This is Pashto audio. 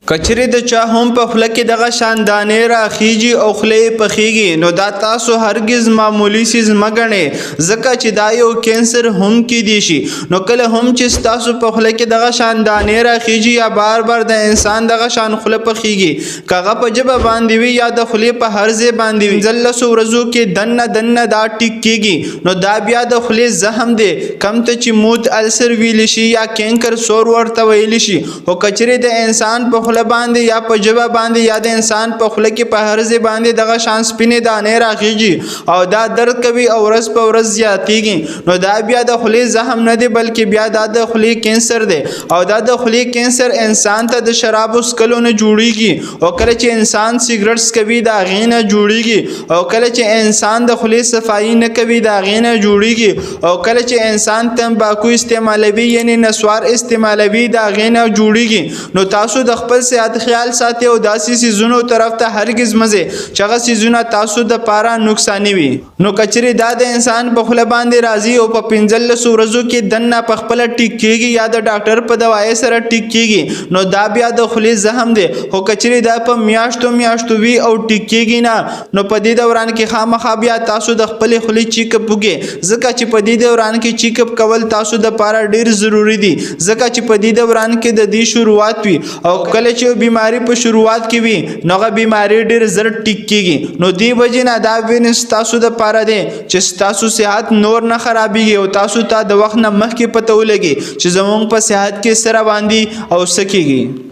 کچری د چا هم په خوله کې دغه شان دانې راخیږي او خوله یې پخیږي نو دا تاسو هرگز معمولی څیز مه ګڼئ ځکه چې دا یو کینسر هم کیدی شي نو کله هم چې ستاسو په خوله کې دغه شان دانې راخیږي یا بار بار د انسان دغه شان خوله پخیږي که هغه په ژبه باندې وي یا د خولې په هر ځای باندې وي 15 ورځو کې دننه دا ټیک کیږي نو دا بیا د خولې زخم دی کم ته چې موت السر ویلی شي یا کینکر سور ورته ویلی شي خو کچری د انسان په خوله باندې یا په ژبه باندې یا د انسان په خوله کې په هر ځای باندې دغه شان سپینې دانې راخیږي او دا درد کوي او ورځ په ورځ زیاتیږي نو دا بیا د خولې زخم نه دی بلکې بیا دا د خولې کینسر دی او دا د خولې کینسر انسان ته د شرابو څښلو نه جوړیږي او کله چې انسان سیګریټ څکوي د هغې نه جوړیږي او کله چې انسان د خولې صفایي نه کوي د هغې نه جوړیږي او کله چې انسان تمباکو استعمالوي یعنی نسوار استعمالوي د هغې نه جوړیږي نو تاسو د خپل صحت خیال ساتي او داسې سیزونو طرف ته هرگز مزه چې هغه سیزونه تاسو د پاره نقصاني وي نو کچری دا د انسان په خوله باندې راځي او په 15 ورځو کې دننه په خپل ټیک کیږي یا د ډاکټر په دوايي سره ټیک کیږي نو دا بیا د خولې زخم دی خو کچری دا په میاشتو وی او ټیک کیږي نه نو په دې دوران کې خامخا بیا تاسو د خپل خولې چیک اپ وکړئ ځکه چې په دې دوران کې چیک اپ کول تاسو د پاره ډیر ضروری دي ځکه چې په دې دوران کې د دې شروعات وي او کله چې بیماری په شروعات کې وي نو هغه بیماری ډیر زر ټیک کیږي نو دی وجه نه دا وینس تاسو د پاره دی چې تاسو صحت نور نه خرابېږي او تاسو ته د وخت نه مخکې پته ولګي چې زموږ په صحت کې سره باندې او سکیږي